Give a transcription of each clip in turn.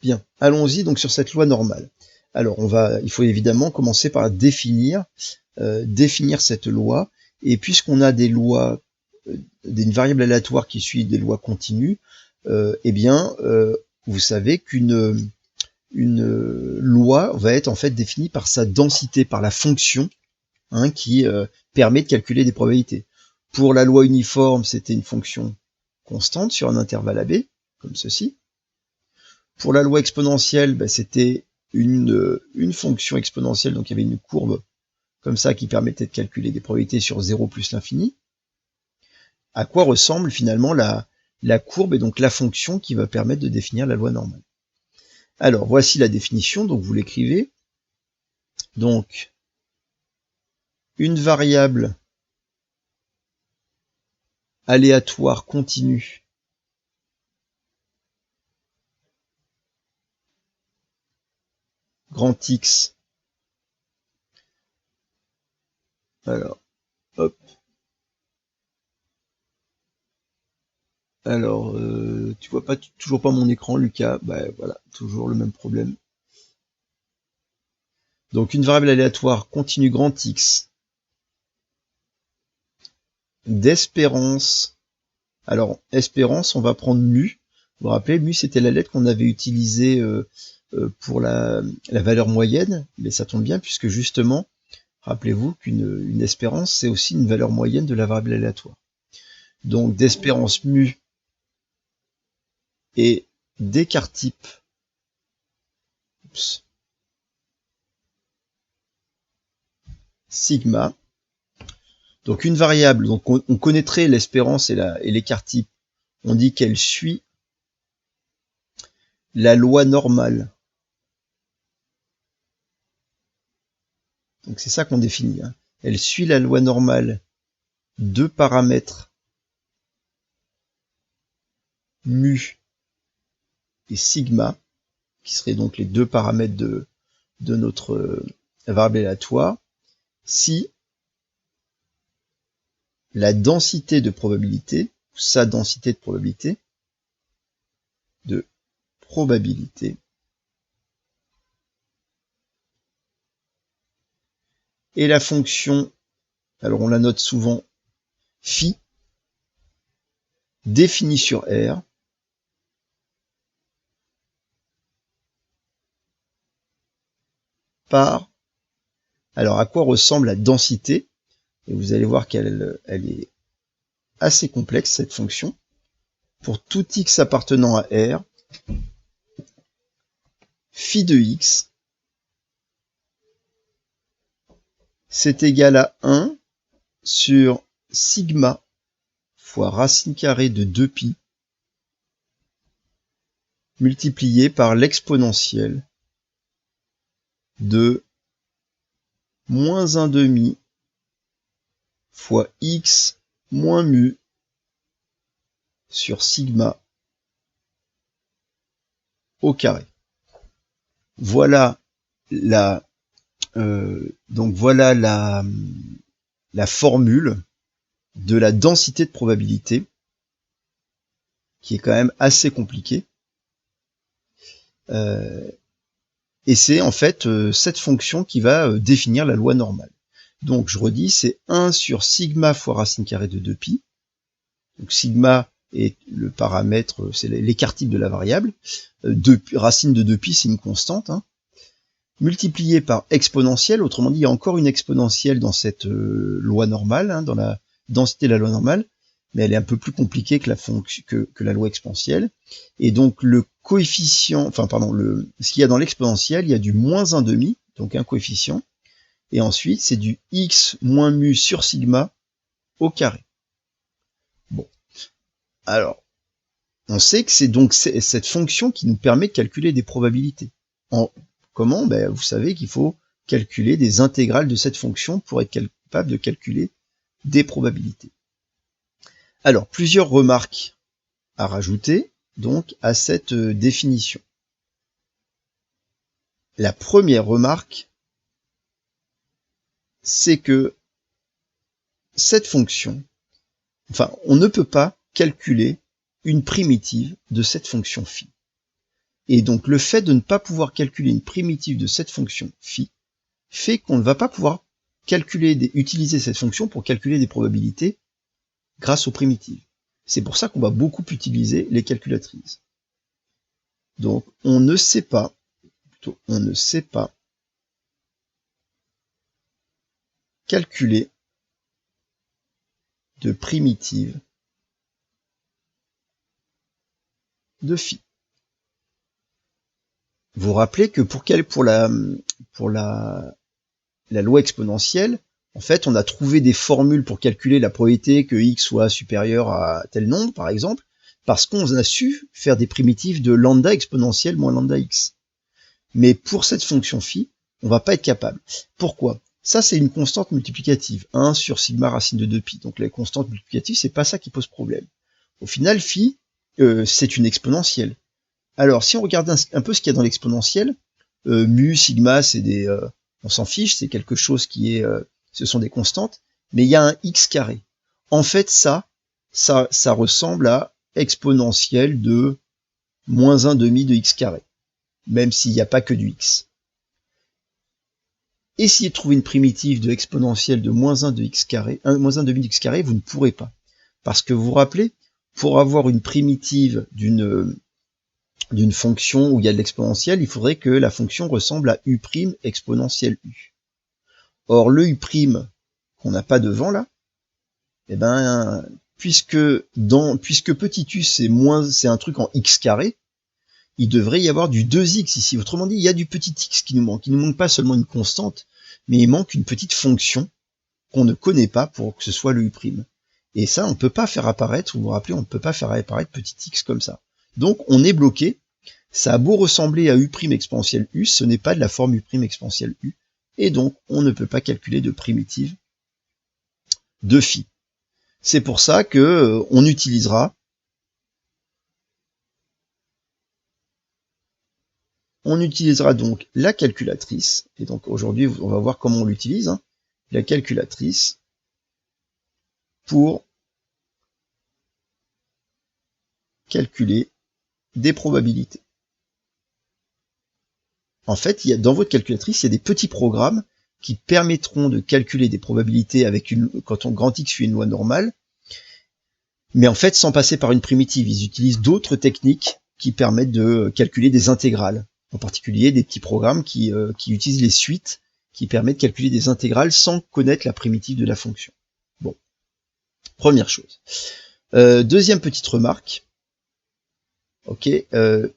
Bien, allons-y donc sur cette loi normale. Alors il faut évidemment commencer par définir cette loi, et puisqu'on a des lois, une variable aléatoire qui suit des lois continues, vous savez qu'une loi va être en fait définie par sa densité, par la fonction qui permet de calculer des probabilités. Pour la loi uniforme, c'était une fonction constante sur un intervalle AB, comme ceci. Pour la loi exponentielle, c'était une fonction exponentielle, donc il y avait une courbe comme ça qui permettait de calculer des probabilités sur 0 plus l'infini. À quoi ressemble finalement la courbe et donc la fonction qui va permettre de définir la loi normale. Alors, voici la définition, donc vous l'écrivez. Donc, une variable aléatoire continue grand X. Alors, hop. Alors, tu vois pas toujours pas mon écran, Lucas. Bah voilà, toujours le même problème. Donc une variable aléatoire continue grand X d'espérance. Alors, espérance, on va prendre mu. Vous vous rappelez, mu, c'était la lettre qu'on avait utilisée pour la valeur moyenne, mais ça tombe bien puisque justement, rappelez-vous qu'une espérance, c'est aussi une valeur moyenne de la variable aléatoire. Donc d'espérance mu et d'écart type sigma. Donc une variable, donc on connaîtrait l'espérance et l'écart type. On dit qu'elle suit la loi normale. Donc c'est ça qu'on définit. Elle suit la loi normale de paramètres mu et sigma, qui seraient donc les deux paramètres de notre variable aléatoire, si la densité de probabilité, ou sa densité de probabilité, et la fonction, alors on la note souvent phi, définie sur R, par, alors à quoi ressemble la densité, et vous allez voir qu'elle est assez complexe cette fonction, pour tout x appartenant à R, phi de x, c'est égal à 1 sur sigma fois racine carrée de 2pi multiplié par l'exponentielle de moins 1/2 fois x moins mu sur sigma au carré. Voilà la formule de la densité de probabilité, qui est quand même assez compliquée. Et c'est en fait cette fonction qui va définir la loi normale. Donc je redis, c'est 1 sur sigma fois racine carrée de 2pi. Donc sigma est le paramètre, c'est l'écart type de la variable. Racine de 2pi, c'est une constante. Multiplié par exponentielle, autrement dit, il y a encore une exponentielle dans cette loi normale, dans la densité de la loi normale, mais elle est un peu plus compliquée que la loi exponentielle. Et donc le coefficient, ce qu'il y a dans l'exponentielle, il y a du moins 1/2, donc un coefficient, et ensuite c'est du x moins mu sur sigma au carré. Bon, alors, on sait que c'est donc cette fonction qui nous permet de calculer des probabilités. Comment ? Vous savez qu'il faut calculer des intégrales de cette fonction pour être capable de calculer des probabilités. Alors, plusieurs remarques à rajouter donc à cette définition. La première remarque, c'est que cette fonction, on ne peut pas calculer une primitive de cette fonction phi. Et donc le fait de ne pas pouvoir calculer une primitive de cette fonction phi fait qu'on ne va pas pouvoir utiliser cette fonction pour calculer des probabilités grâce aux primitives. C'est pour ça qu'on va beaucoup utiliser les calculatrices. Donc on ne sait pas calculer de primitive de phi. Vous vous rappelez que pour la loi exponentielle, en fait, on a trouvé des formules pour calculer la probabilité que x soit supérieur à tel nombre, par exemple, parce qu'on a su faire des primitives de lambda exponentielle moins lambda x. Mais pour cette fonction phi, on va pas être capable. Pourquoi? Ça, c'est une constante multiplicative, 1 sur sigma racine de 2pi. Donc la constante multiplicative, c'est pas ça qui pose problème. Au final, phi, c'est une exponentielle. Alors, si on regarde un peu ce qu'il y a dans l'exponentielle, mu, sigma, c'est des... on s'en fiche, c'est quelque chose qui est... ce sont des constantes, mais il y a un x carré. En fait, ça ressemble à exponentielle de moins 1/2 de x carré, même s'il n'y a pas que du x. Essayez de trouver une primitive de exponentielle de moins 1 de x carré, moins 1/2 de x carré, vous ne pourrez pas. Parce que vous vous rappelez, pour avoir une primitive d'une fonction où il y a de l'exponentielle, il faudrait que la fonction ressemble à u' exponentielle u. Or, le u' qu'on n'a pas devant là, eh ben, puisque petit u c'est un truc en x carré, il devrait y avoir du 2x ici. Autrement dit, il y a du petit x qui nous manque. Il ne nous manque pas seulement une constante, mais il manque une petite fonction qu'on ne connaît pas pour que ce soit le u'. Et ça, on ne peut pas faire apparaître, vous vous rappelez, on ne peut pas faire apparaître petit x comme ça. Donc, on est bloqué. Ça a beau ressembler à u' exponentielle u, ce n'est pas de la forme u' exponentielle u. Et donc, on ne peut pas calculer de primitive de phi. C'est pour ça que on utilisera donc la calculatrice. Et donc aujourd'hui, on va voir comment on l'utilise. Hein, la calculatrice pour calculer des probabilités. En fait, dans votre calculatrice, il y a des petits programmes qui permettront de calculer des probabilités avec quand grand X suit une loi normale, mais en fait sans passer par une primitive. Ils utilisent d'autres techniques qui permettent de calculer des intégrales, en particulier des petits programmes qui utilisent les suites, qui permettent de calculer des intégrales sans connaître la primitive de la fonction. Bon, première chose. Deuxième petite remarque. Ok, je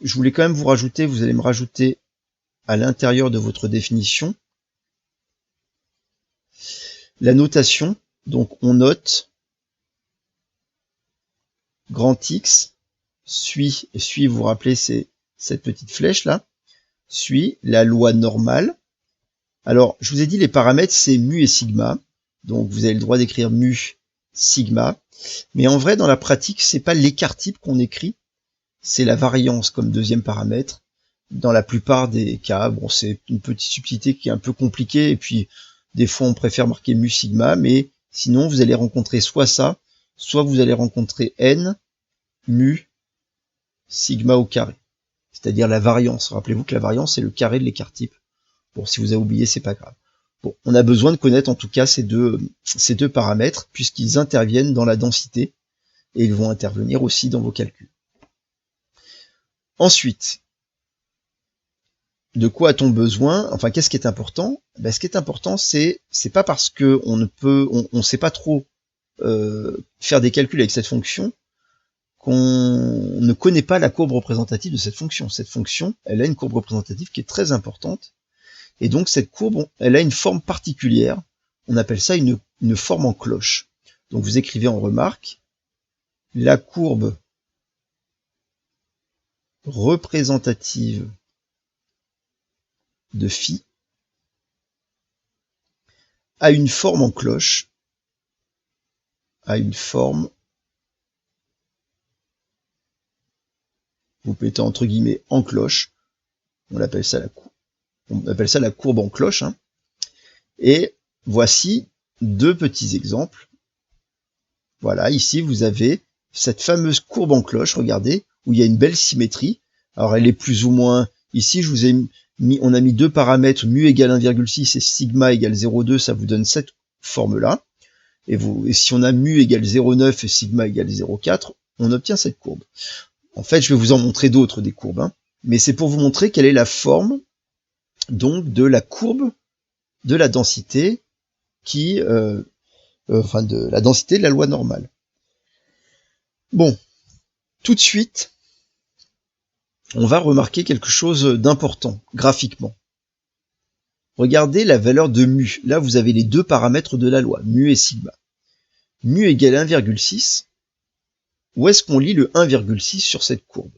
voulais quand même vous allez me rajouter à l'intérieur de votre définition la notation. Donc on note grand X suit, vous vous rappelez, c'est cette petite flèche là, suit la loi normale. Alors je vous ai dit les paramètres c'est mu et sigma, donc vous avez le droit d'écrire mu sigma, mais en vrai dans la pratique c'est pas l'écart type qu'on écrit, c'est la variance comme deuxième paramètre. Dans la plupart des cas, bon, c'est une petite subtilité qui est un peu compliquée, et puis des fois on préfère marquer mu sigma, mais sinon vous allez rencontrer soit ça, soit vous allez rencontrer n mu sigma au carré, c'est-à-dire la variance. Rappelez-vous que la variance c'est le carré de l'écart type. Bon, si vous avez oublié, c'est pas grave. Bon, on a besoin de connaître en tout cas ces deux paramètres, puisqu'ils interviennent dans la densité, et ils vont intervenir aussi dans vos calculs. Ensuite, de quoi a-t-on besoin? Enfin, qu'est-ce qui est important? Ben, ce qui est important, c'est pas parce que on sait pas trop faire des calculs avec cette fonction qu'on ne connaît pas la courbe représentative de cette fonction. Cette fonction, elle a une courbe représentative qui est très importante, et donc cette courbe, elle a une forme particulière. On appelle ça une forme en cloche. Donc vous écrivez en remarque la courbe représentative de phi a une forme en cloche, vous mettez entre guillemets en cloche, on appelle ça la courbe en cloche, hein. Et voici deux petits exemples. Voilà, ici vous avez cette fameuse courbe en cloche, regardez, où il y a une belle symétrie. Alors elle est plus ou moins, ici je vous ai mis, on a mis deux paramètres, mu égale 1,6 et sigma égale 0,2, ça vous donne cette forme-là. Et si on a mu égale 0,9 et sigma égale 0,4, on obtient cette courbe. En fait, je vais vous en montrer d'autres des courbes, hein, mais c'est pour vous montrer quelle est la forme donc de la courbe de la densité qui, enfin de la densité de la loi normale. Bon, tout de suite, on va remarquer quelque chose d'important graphiquement. Regardez la valeur de mu. Là, vous avez les deux paramètres de la loi, mu et sigma. Mu égale 1,6. Où est-ce qu'on lit le 1,6 sur cette courbe?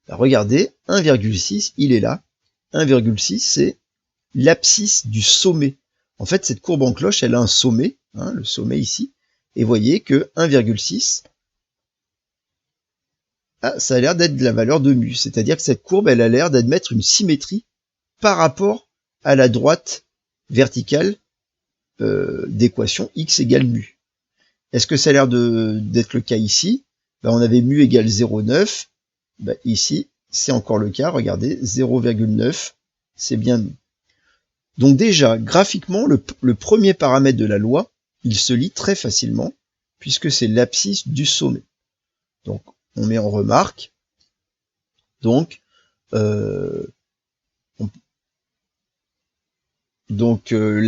Là, regardez, 1,6, il est là. 1,6, c'est l'abscisse du sommet. En fait, cette courbe en cloche, elle a un sommet, hein, le sommet ici. Et voyez que 1,6, ça a l'air d'être la valeur de mu. C'est-à-dire que cette courbe, elle a l'air d'admettre une symétrie par rapport à la droite verticale d'équation x égale mu. Est-ce que ça a l'air d'être le cas ici? On avait mu égale 0,9. Ici, c'est encore le cas. Regardez, 0,9, c'est bien mu. Donc déjà, graphiquement, le premier paramètre de la loi, il se lit très facilement, puisque c'est l'abscisse du sommet. Donc, on met en remarque. Donc, la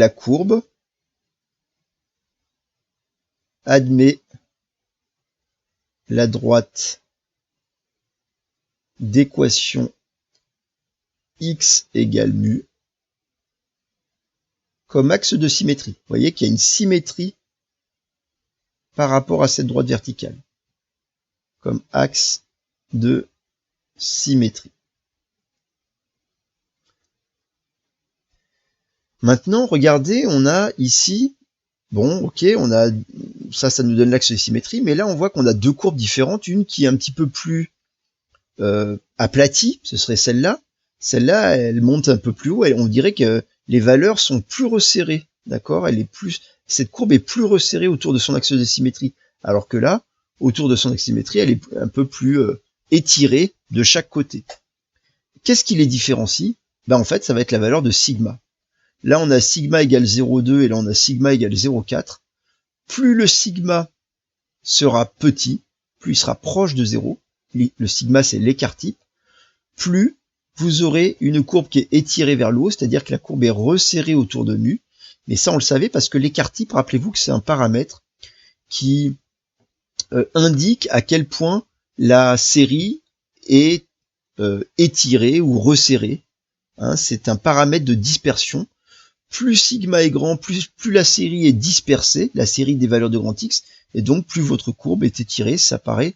courbe admet la droite d'équation x égale mu comme axe de symétrie. Vous voyez qu'il y a une symétrie par rapport à cette droite verticale, comme axe de symétrie. Maintenant, regardez, on a ici, bon, ok, on a ça nous donne l'axe de symétrie, mais là, on voit qu'on a deux courbes différentes, une qui est un petit peu plus aplatie, ce serait celle-là. Celle-là, elle monte un peu plus haut, et on dirait que les valeurs sont plus resserrées, d'accord? Cette courbe est plus resserrée autour de son axe de symétrie, alors que là, autour de son axe de symétrie, elle est un peu plus étirée de chaque côté. Qu'est-ce qui les différencie? En fait, ça va être la valeur de sigma. Là, on a sigma égale 0,2 et là, on a sigma égale 0,4. Plus le sigma sera petit, plus il sera proche de 0. Le sigma, c'est l'écart type. Plus vous aurez une courbe qui est étirée vers le haut, c'est-à-dire que la courbe est resserrée autour de mu. Mais ça, on le savait parce que l'écart type, rappelez-vous que c'est un paramètre qui indique à quel point la série est étirée ou resserrée. Hein, c'est un paramètre de dispersion. Plus sigma est grand, plus la série est dispersée, la série des valeurs de grand X, et donc plus votre courbe est étirée, ça paraît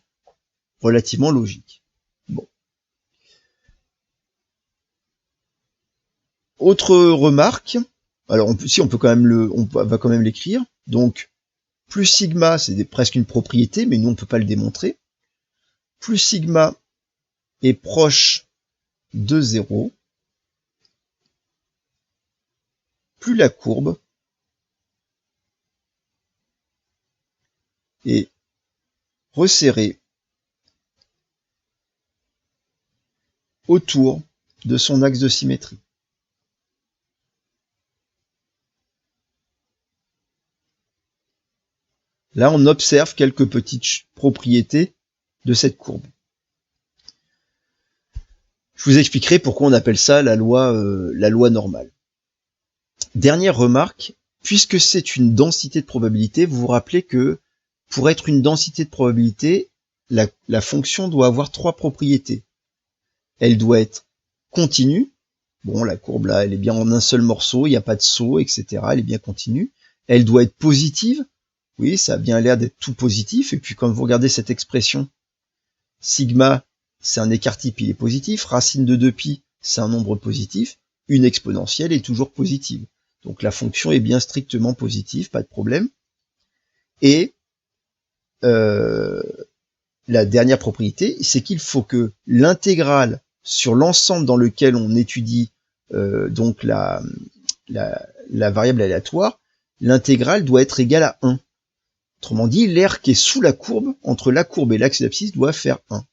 relativement logique. Bon. Autre remarque, alors on peut quand même on va quand même l'écrire. Donc plus sigma, c'est presque une propriété, mais nous on peut pas le démontrer. Plus sigma est proche de 0, plus la courbe est resserrée autour de son axe de symétrie. Là, on observe quelques petites propriétés de cette courbe. Je vous expliquerai pourquoi on appelle ça la loi normale. Dernière remarque, puisque c'est une densité de probabilité, vous vous rappelez que pour être une densité de probabilité, la fonction doit avoir trois propriétés. Elle doit être continue. Bon, la courbe là, elle est bien en un seul morceau, il n'y a pas de saut, etc. Elle est bien continue. Elle doit être positive. Oui, ça a bien l'air d'être tout positif. Et puis quand vous regardez cette expression, sigma, c'est un écart type, il est positif. Racine de 2pi, c'est un nombre positif. Une exponentielle est toujours positive. Donc la fonction est bien strictement positive, pas de problème. Et la dernière propriété, c'est qu'il faut que l'intégrale sur l'ensemble dans lequel on étudie donc la variable aléatoire, l'intégrale doit être égale à 1. Autrement dit, l'aire qui est sous la courbe, entre la courbe et l'axe d'abscisse, doit faire 1.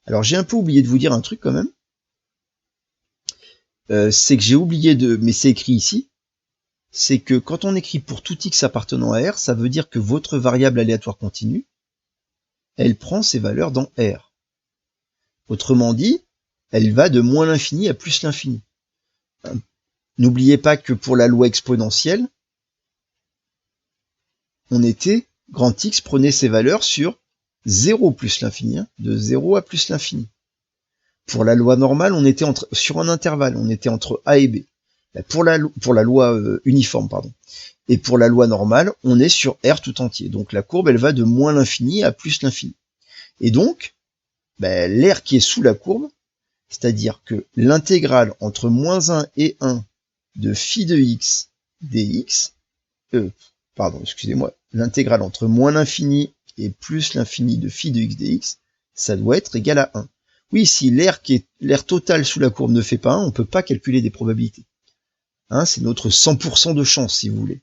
Alors j'ai un peu oublié de vous dire un truc quand même. C'est que j'ai oublié mais c'est écrit ici, c'est que quand on écrit pour tout x appartenant à R, ça veut dire que votre variable aléatoire continue, elle prend ses valeurs dans R. Autrement dit, elle va de moins l'infini à plus l'infini. N'oubliez pas que pour la loi exponentielle, on était, grand X prenait ses valeurs sur 0 plus l'infini, de 0 à plus l'infini. Pour la loi normale, on était sur un intervalle, on était entre A et B. Pour la loi uniforme, pardon. Et pour la loi normale, on est sur R tout entier. Donc la courbe, elle va de moins l'infini à plus l'infini. Et donc, l'air qui est sous la courbe, c'est-à-dire que l'intégrale entre moins 1 et 1 de phi de x dx, l'intégrale entre moins l'infini et plus l'infini de phi de x dx, ça doit être égal à 1. Oui, si l'air total sous la courbe ne fait pas 1, on ne peut pas calculer des probabilités. C'est notre 100% de chance, si vous voulez.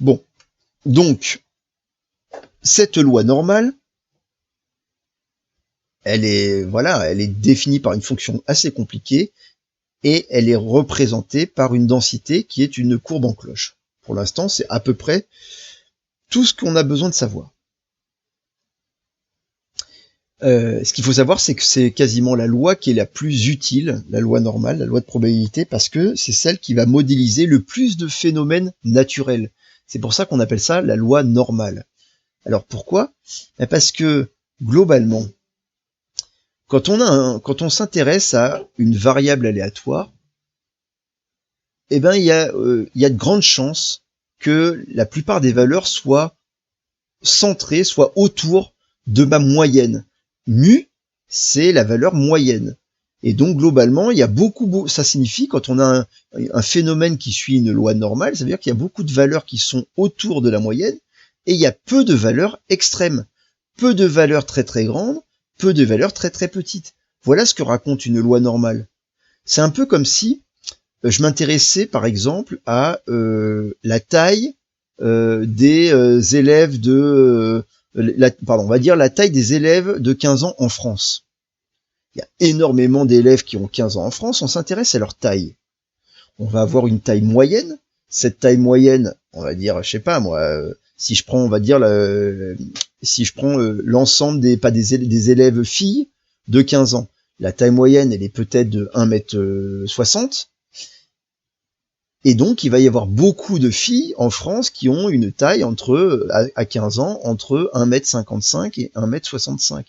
Bon, donc, cette loi normale, elle est définie par une fonction assez compliquée, et elle est représentée par une densité qui est une courbe en cloche. Pour l'instant, c'est à peu près tout ce qu'on a besoin de savoir. Ce qu'il faut savoir, c'est que c'est quasiment la loi qui est la plus utile, la loi normale, la loi de probabilité, parce que c'est celle qui va modéliser le plus de phénomènes naturels. C'est pour ça qu'on appelle ça la loi normale. Alors pourquoi ? Parce que, globalement, quand on s'intéresse à une variable aléatoire, il y a de grandes chances que la plupart des valeurs soient centrées, soient autour de ma moyenne. Mu, c'est la valeur moyenne. Et donc, globalement, il y a ça signifie, quand on a un phénomène qui suit une loi normale, ça veut dire qu'il y a beaucoup de valeurs qui sont autour de la moyenne, et il y a peu de valeurs extrêmes. Peu de valeurs très très grandes, peu de valeurs très très petites. Voilà ce que raconte une loi normale. C'est un peu comme si je m'intéressais, par exemple, à la taille des élèves on va dire la taille des élèves de 15 ans en France. Il y a énormément d'élèves qui ont 15 ans en France, on s'intéresse à leur taille. On va avoir une taille moyenne. Cette taille moyenne, on va dire, je sais pas moi, si je prends l'ensemble des élèves filles de 15 ans, la taille moyenne, elle est peut-être de 1m60. Et donc, il va y avoir beaucoup de filles en France qui ont une taille à 15 ans, entre 1m55 et 1m65.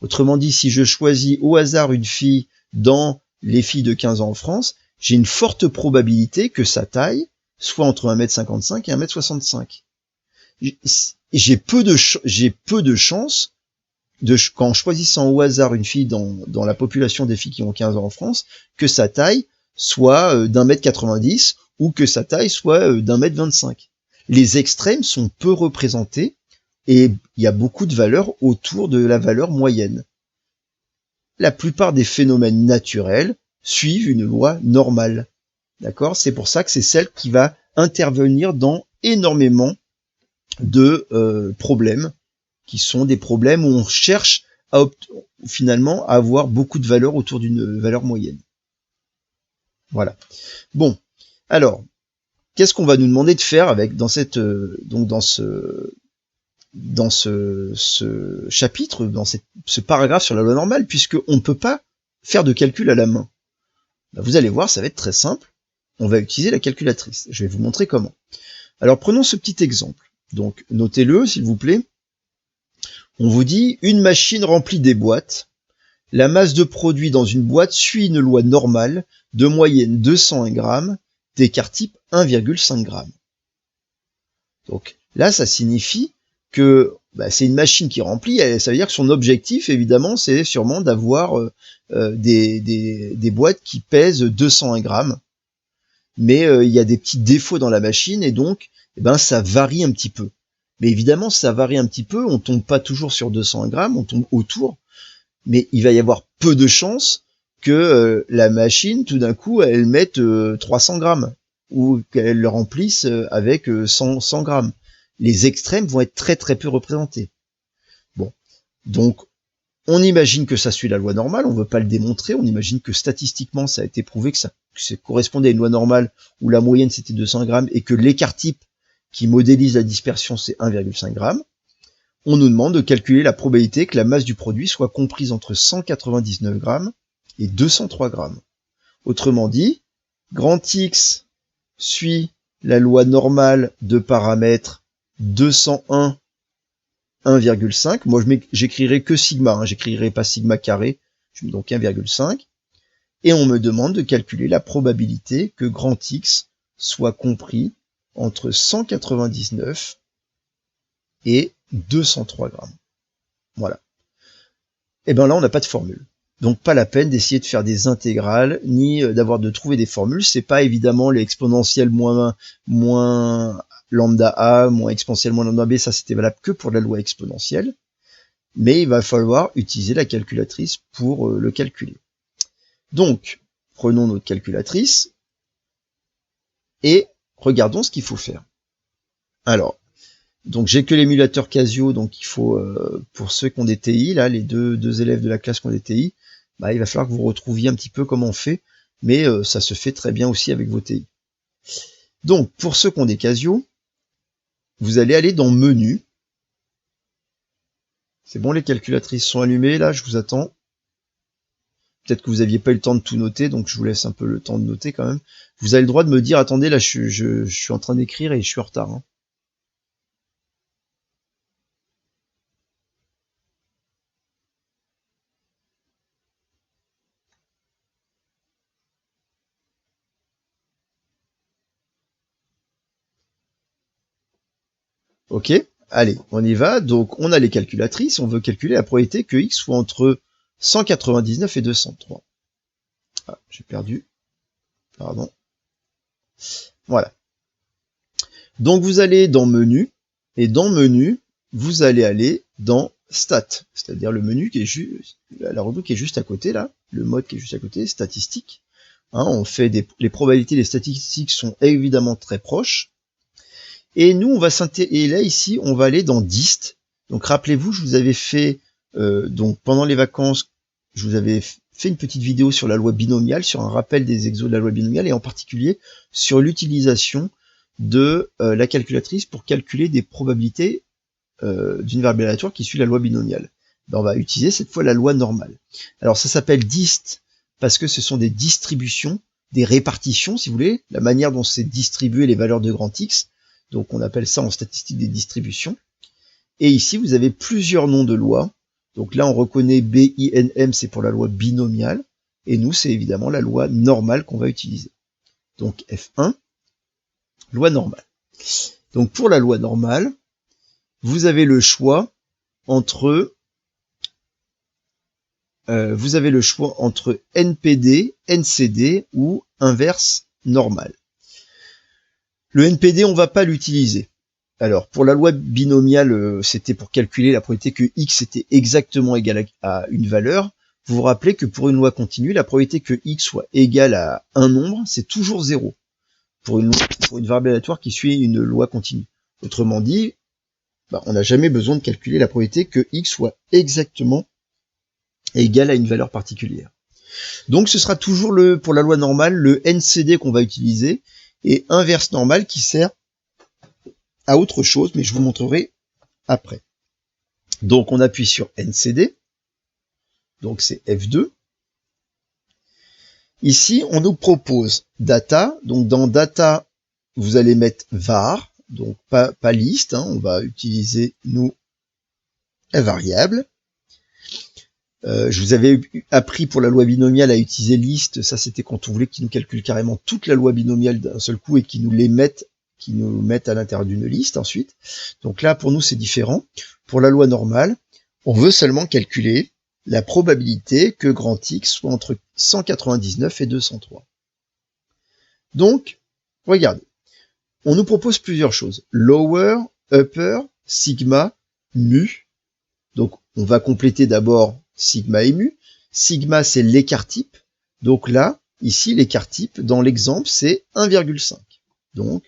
Autrement dit, si je choisis au hasard une fille dans les filles de 15 ans en France, j'ai une forte probabilité que sa taille soit entre 1m55 et 1m65. J'ai peu de chances, qu'en choisissant au hasard une fille dans la population des filles qui ont 15 ans en France, que sa taille soit d'1m90 ou que sa taille soit d'1m25. Les extrêmes sont peu représentés et il y a beaucoup de valeurs autour de la valeur moyenne. La plupart des phénomènes naturels suivent une loi normale. D'accord ? C'est pour ça que c'est celle qui va intervenir dans énormément de problèmes, qui sont des problèmes où on cherche finalement à avoir beaucoup de valeurs autour d'une valeur moyenne. Voilà. Bon, alors, qu'est-ce qu'on va nous demander de faire dans ce chapitre, dans ce paragraphe sur la loi normale, puisqu'on ne peut pas faire de calcul à la main. Vous allez voir, ça va être très simple. On va utiliser la calculatrice. Je vais vous montrer comment. Alors, prenons ce petit exemple. Donc, notez-le, s'il vous plaît. On vous dit, une machine remplit des boîtes. La masse de produit dans une boîte suit une loi normale de moyenne 201 grammes, d'écart type 1,5 g. Donc là, ça signifie que c'est une machine qui remplit, ça veut dire que son objectif, évidemment, c'est sûrement d'avoir des boîtes qui pèsent 201 grammes. Mais il y a des petits défauts dans la machine et donc ça varie un petit peu. Mais évidemment, ça varie un petit peu, on tombe pas toujours sur 201 grammes, on tombe autour. Mais il va y avoir peu de chances que la machine, tout d'un coup, elle mette 300 grammes ou qu'elle le remplisse avec 100 grammes. Les extrêmes vont être très très peu représentés. Bon, donc On imagine que ça suit la loi normale, on ne veut pas le démontrer, on imagine que statistiquement ça a été prouvé que ça correspondait à une loi normale où la moyenne c'était 200 grammes et que l'écart type qui modélise la dispersion c'est 1,5 g. On nous demande de calculer la probabilité que la masse du produit soit comprise entre 199 grammes et 203 grammes. Autrement dit, grand X suit la loi normale de paramètres 201 1,5. Moi, j'écrirai que sigma, hein, j'écrirai pas sigma carré, je mets donc 1,5. Et on me demande de calculer la probabilité que grand X soit compris entre 199 et 203 grammes. Voilà. Et bien là, on n'a pas de formule. Donc pas la peine d'essayer de faire des intégrales, ni de trouver des formules. C'est pas évidemment les exponentielles moins lambda A, moins exponentielle moins lambda B, ça c'était valable que pour la loi exponentielle. Mais il va falloir utiliser la calculatrice pour le calculer. Donc, prenons notre calculatrice et regardons ce qu'il faut faire. Alors, donc j'ai que l'émulateur Casio, donc il faut, pour ceux qui ont des TI, là, les deux élèves de la classe qui ont des TI, bah, il va falloir que vous retrouviez un petit peu comment on fait, mais ça se fait très bien aussi avec vos TI. Donc, pour ceux qui ont des Casio, vous allez aller dans Menu. C'est bon, les calculatrices sont allumées, là, je vous attends. Peut-être que vous n'aviez pas eu le temps de tout noter, donc je vous laisse un peu le temps de noter quand même. Vous avez le droit de me dire, attendez, là, je suis en train d'écrire et je suis en retard. Hein. Ok, allez, on y va. Donc, on a les calculatrices. On veut calculer la probabilité que x soit entre 199 et 203. Ah, j'ai perdu. Pardon. Voilà. Donc, vous allez dans Menu. Et dans Menu, vous allez aller dans Stat. C'est-à-dire le menu qui est juste, la rubrique qui est juste à côté, là. Le mode qui est juste à côté, Statistiques. Hein, on fait les probabilités, les statistiques sont évidemment très proches. Et nous, et là, ici, on va aller dans Dist. Donc, rappelez-vous, je vous avais fait, donc, pendant les vacances, je vous avais fait une petite vidéo sur la loi binomiale, sur un rappel des exos de la loi binomiale, et en particulier sur l'utilisation de la calculatrice pour calculer des probabilités d'une variable aléatoire qui suit la loi binomiale. Ben, on va utiliser cette fois la loi normale. Alors, ça s'appelle Dist parce que ce sont des distributions, des répartitions, si vous voulez, la manière dont c'est distribué les valeurs de grand X. Donc on appelle ça en statistique des distributions. Et ici, vous avez plusieurs noms de lois. Donc là, on reconnaît BINM, c'est pour la loi binomiale. Et nous, c'est évidemment la loi normale qu'on va utiliser. Donc F1, loi normale. Donc pour la loi normale, vous avez le choix entre NPD, NCD ou inverse normale. Le NPD, on va pas l'utiliser. Alors, pour la loi binomiale, c'était pour calculer la probabilité que x était exactement égal à une valeur. Vous vous rappelez que pour une loi continue, la probabilité que x soit égal à un nombre, c'est toujours 0. Pour une variable aléatoire qui suit une loi continue. Autrement dit, on n'a jamais besoin de calculer la probabilité que x soit exactement égal à une valeur particulière. Donc, ce sera toujours pour la loi normale, le NCD qu'on va utiliser, et inverse normale qui sert à autre chose, mais je vous montrerai après. Donc on appuie sur NCD, donc c'est F2. Ici, on nous propose data, donc dans data, vous allez mettre var, donc pas liste, hein, on va utiliser, nous, la variable. Je vous avais appris pour la loi binomiale à utiliser liste, ça c'était quand on voulait qu'il nous calcule carrément toute la loi binomiale d'un seul coup et qu'il nous les mette à l'intérieur d'une liste ensuite. Donc là, pour nous, c'est différent. Pour la loi normale, on veut seulement calculer la probabilité que grand X soit entre 199 et 203. Donc, regardez. On nous propose plusieurs choses. Lower, upper, sigma, mu. Donc, on va compléter d'abord sigma et mu. Sigma, c'est l'écart type. Donc là, ici, l'écart type, dans l'exemple, c'est 1,5. Donc,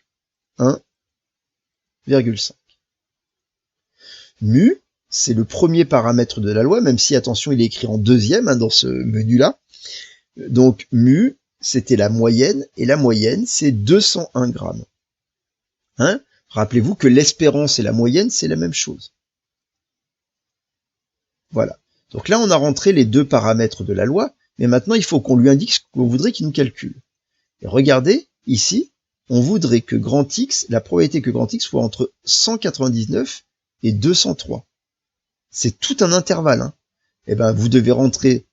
1,5. Mu, c'est le premier paramètre de la loi, même si, attention, il est écrit en deuxième dans ce menu-là. Donc, mu, c'était la moyenne, et la moyenne, c'est 201 grammes. Hein? Rappelez-vous que l'espérance et la moyenne, c'est la même chose. Voilà. Donc là, on a rentré les deux paramètres de la loi, mais maintenant, il faut qu'on lui indique ce qu'on voudrait qu'il nous calcule. Et regardez, ici, on voudrait que grand X, la probabilité que grand X soit entre 199 et 203. C'est tout un intervalle. Hein. Et ben, vous devez rentrer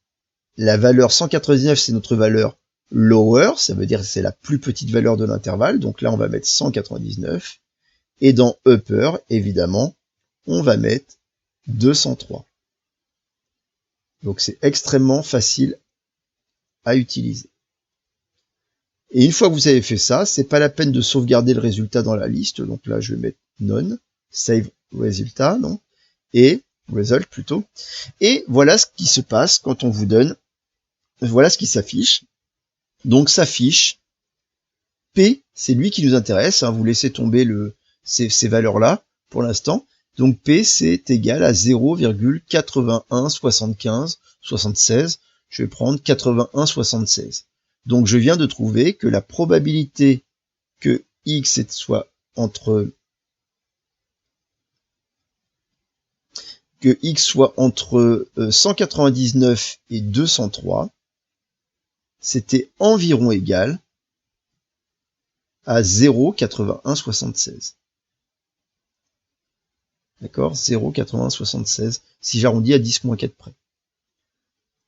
la valeur 199, c'est notre valeur lower, ça veut dire que c'est la plus petite valeur de l'intervalle. Donc là, on va mettre 199. Et dans upper, évidemment, on va mettre 203. Donc c'est extrêmement facile à utiliser. Et une fois que vous avez fait ça, c'est pas la peine de sauvegarder le résultat dans la liste. Donc là, je vais mettre none, save résultat, non, et result plutôt. Et voilà ce qui se passe quand on vous donne, voilà ce qui s'affiche. Donc s'affiche P, c'est lui qui nous intéresse. Hein, vous laissez tomber ces valeurs-là pour l'instant. Donc P, c'est égal à 0,817576. Je vais prendre 8176. Donc je viens de trouver que la probabilité que X soit entre 199 et 203, c'était environ égal à 0,8176. D'accord, 0,8176, si j'arrondis à 10-4 près.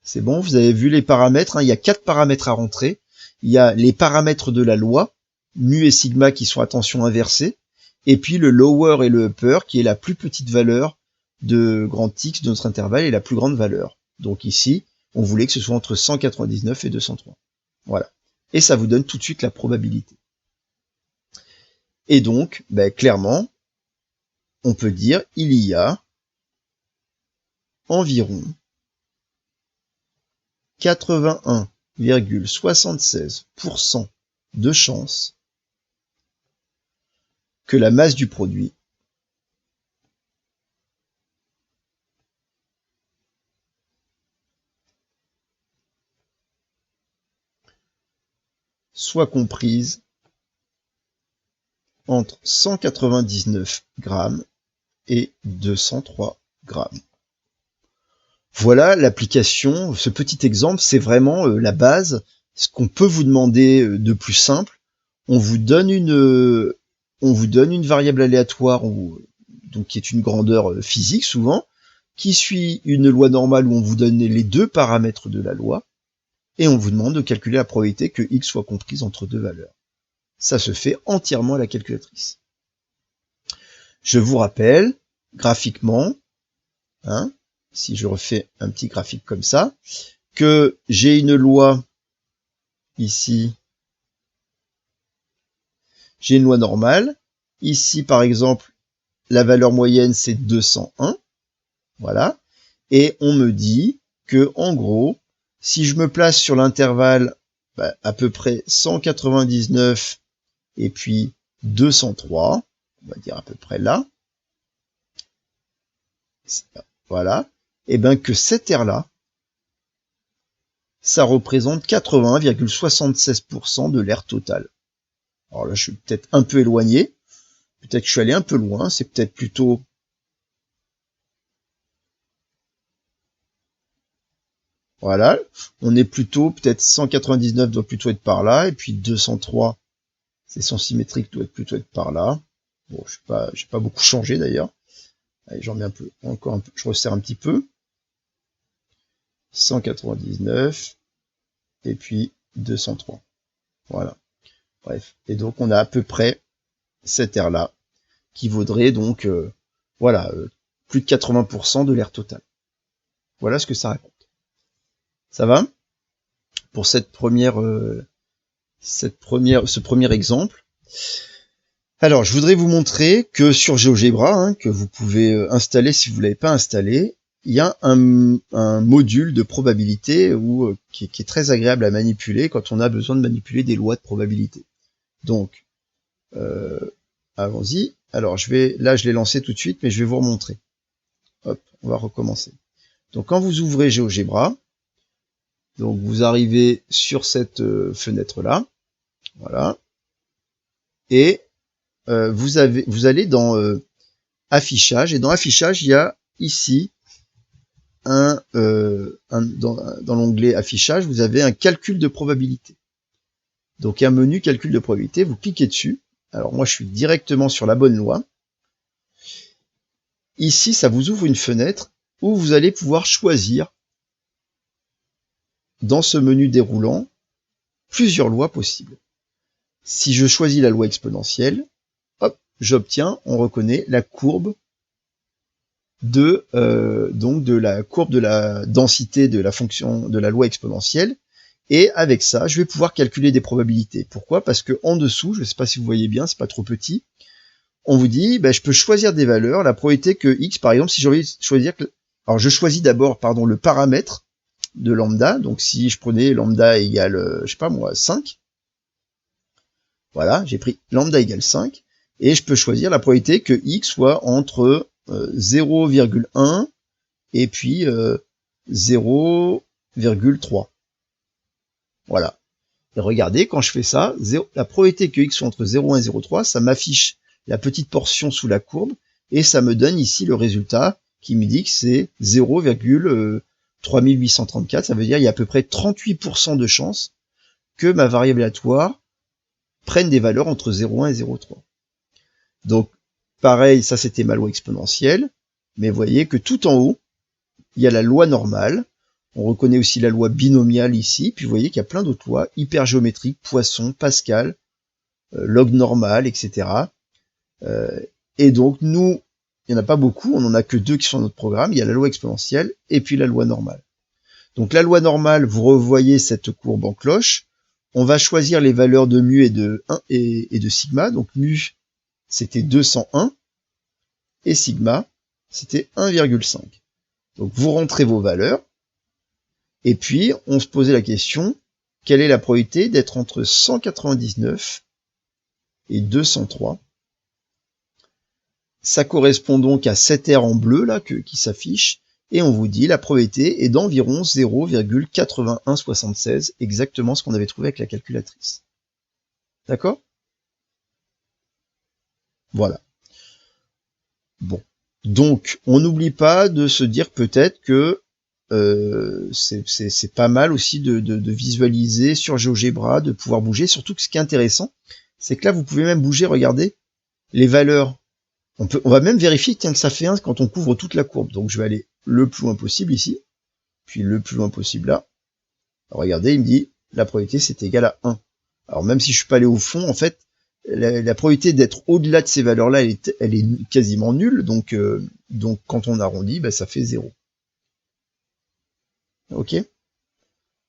C'est bon, vous avez vu les paramètres, hein, il y a 4 paramètres à rentrer. Il y a les paramètres de la loi, mu et sigma qui sont à tension inversée, et puis le lower et le upper qui est la plus petite valeur de grand X de notre intervalle et la plus grande valeur. Donc ici, on voulait que ce soit entre 199 et 203. Voilà. Et ça vous donne tout de suite la probabilité. Et donc, clairement, on peut dire il y a environ 81,76% de chances que la masse du produit soit comprise entre 199 grammes et 203 grammes. Voilà l'application, ce petit exemple, c'est vraiment la base, ce qu'on peut vous demander de plus simple. On vous donne une variable aléatoire, donc qui est une grandeur physique souvent, qui suit une loi normale où on vous donne les deux paramètres de la loi, et on vous demande de calculer la probabilité que X soit comprise entre deux valeurs. Ça se fait entièrement à la calculatrice. Je vous rappelle, graphiquement, hein, si je refais un petit graphique comme ça, que j'ai une loi ici, j'ai une loi normale. Ici, par exemple, la valeur moyenne, c'est 201. Voilà. Et on me dit que, en gros, si je me place sur l'intervalle à peu près 199 et puis 203, on va dire à peu près là, voilà, et bien que cette aire-là, ça représente 80,76% de l'aire totale. Alors là, je suis peut-être un peu éloigné, peut-être que je suis allé un peu loin, c'est peut-être plutôt... Voilà, on est plutôt, peut-être 199 doit plutôt être par là, et puis 203, c'est son symétrique, doit plutôt être par là. Bon, j'ai pas beaucoup changé d'ailleurs. Allez, j'en mets un peu, encore un peu, je resserre un petit peu. 199, et puis 203. Voilà. Bref. Et donc, on a à peu près cette aire-là, qui vaudrait donc, plus de 80% de l'aire totale. Voilà ce que ça raconte. Ça va? Pour ce premier exemple. Alors, je voudrais vous montrer que sur GeoGebra, hein, que vous pouvez installer si vous ne l'avez pas installé, il y a un module de probabilité qui est très agréable à manipuler quand on a besoin de manipuler des lois de probabilité. Donc, allons-y. Alors, là, je l'ai lancé tout de suite, mais je vais vous remontrer. Hop. on va recommencer. Donc quand vous ouvrez GeoGebra, donc vous arrivez sur cette fenêtre-là, voilà, et vous allez dans affichage, et dans affichage, il y a ici dans l'onglet affichage, vous avez un calcul de probabilité. Donc un menu calcul de probabilité, vous cliquez dessus. Alors moi je suis directement sur la bonne loi. Ici, ça vous ouvre une fenêtre où vous allez pouvoir choisir dans ce menu déroulant plusieurs lois possibles. Si je choisis la loi exponentielle, hop, j'obtiens, on reconnaît la courbe de la courbe de la densité de la fonction de la loi exponentielle. Et avec ça, je vais pouvoir calculer des probabilités. Pourquoi? Parce que en dessous, je ne sais pas si vous voyez bien, c'est pas trop petit, on vous dit, je peux choisir des valeurs, la probabilité que x, par exemple, si j'ai envie de choisir, alors je choisis d'abord, le paramètre de lambda, donc si je prenais lambda égale, je sais pas moi, 5, voilà, j'ai pris lambda égale 5, et je peux choisir la probabilité que x soit entre 0,1 et puis 0,3. Voilà. Et regardez, quand je fais ça, la probabilité que x soit entre 0,1 et 0,3, ça m'affiche la petite portion sous la courbe, et ça me donne ici le résultat qui me dit que c'est 0,3834, ça veut dire qu'il y a à peu près 38% de chances que ma variable aléatoire prenne des valeurs entre 0,1 et 0,3. Donc, pareil, ça c'était ma loi exponentielle, mais vous voyez que tout en haut, il y a la loi normale, on reconnaît aussi la loi binomiale ici, puis vous voyez qu'il y a plein d'autres lois, hypergéométriques, Poisson, Pascal, log normal, etc. Et donc, nous, il n'y en a pas beaucoup, on n'en a que 2 qui sont dans notre programme, il y a la loi exponentielle et puis la loi normale. Donc la loi normale, vous revoyez cette courbe en cloche, on va choisir les valeurs de mu et de 1 et de sigma, donc mu c'était 201, et sigma c'était 1,5. Donc vous rentrez vos valeurs, et puis on se posait la question, quelle est la probabilité d'être entre 199 et 203? Ça correspond donc à cette aire en bleu là qui s'affiche, et on vous dit la probabilité est d'environ 0,8176, exactement ce qu'on avait trouvé avec la calculatrice. D'accord? Voilà. Bon. Donc, on n'oublie pas de se dire peut-être que c'est pas mal aussi de visualiser sur GeoGebra, de pouvoir bouger. Surtout que ce qui est intéressant, c'est que là, vous pouvez même bouger, regardez, les valeurs. On va même vérifier que ça fait 1 quand on couvre toute la courbe. Donc je vais aller le plus loin possible ici, puis le plus loin possible là. Alors, regardez, il me dit la probabilité c'est égal à 1. Alors même si je suis pas allé au fond, en fait, la probabilité d'être au-delà de ces valeurs-là, elle est quasiment nulle. Donc quand on arrondit, ça fait 0. Ok.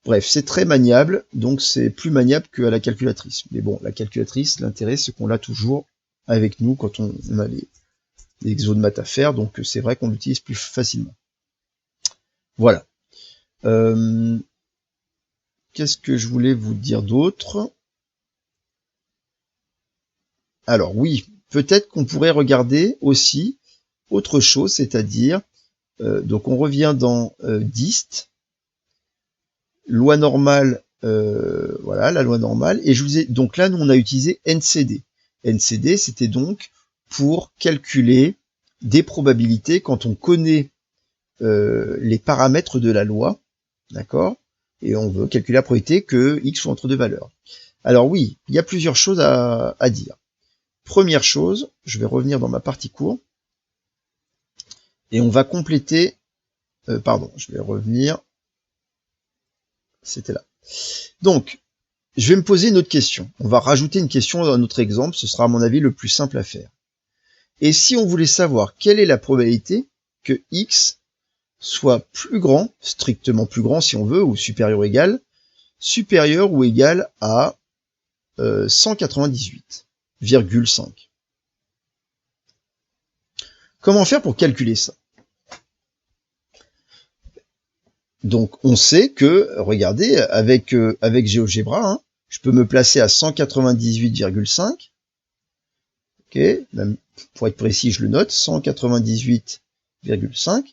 Bref, c'est très maniable, donc c'est plus maniable qu'à la calculatrice. Mais bon, la calculatrice, l'intérêt c'est qu'on l'a toujours avec nous quand on a les exos de maths à faire, donc c'est vrai qu'on l'utilise plus facilement. Voilà. Qu'est-ce que je voulais vous dire d'autre? Alors oui, peut-être qu'on pourrait regarder aussi autre chose, c'est-à-dire, donc on revient dans dist, loi normale, voilà, la loi normale, et je vous ai, donc là, nous on a utilisé NCD. NCD, c'était donc pour calculer des probabilités quand on connaît les paramètres de la loi, d'accord, et on veut calculer la probabilité que x soit entre deux valeurs. Alors oui, il y a plusieurs choses à dire. Première chose, je vais revenir dans ma partie cours, et on va compléter, je vais revenir, c'était là. Donc, je vais me poser une autre question. On va rajouter une question dans notre exemple, ce sera à mon avis le plus simple à faire. Et si on voulait savoir quelle est la probabilité que x soit plus grand, strictement plus grand si on veut, ou supérieur ou égal à 198,5. Comment faire pour calculer ça? Donc on sait que, regardez, avec GeoGebra, je peux me placer à 198,5. Ok, même pour être précis, je le note, 198,5.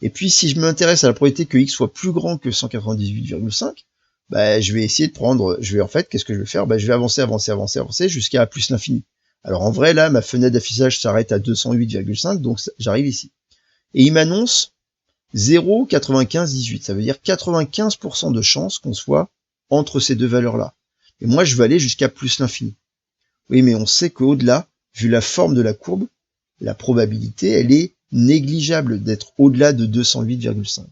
Et puis si je m'intéresse à la probabilité que x soit plus grand que 198,5, bah, je vais essayer de prendre, qu'est-ce que je vais faire? Bah, je vais avancer jusqu'à plus l'infini. Alors en vrai, là, ma fenêtre d'affichage s'arrête à 208,5, donc j'arrive ici. Et il m'annonce 0,9518. Ça veut dire 95% de chance qu'on soit entre ces deux valeurs-là. Et moi, je veux aller jusqu'à plus l'infini. Oui, mais on sait qu'au-delà, vu la forme de la courbe, la probabilité, elle est négligeable d'être au-delà de 208,5.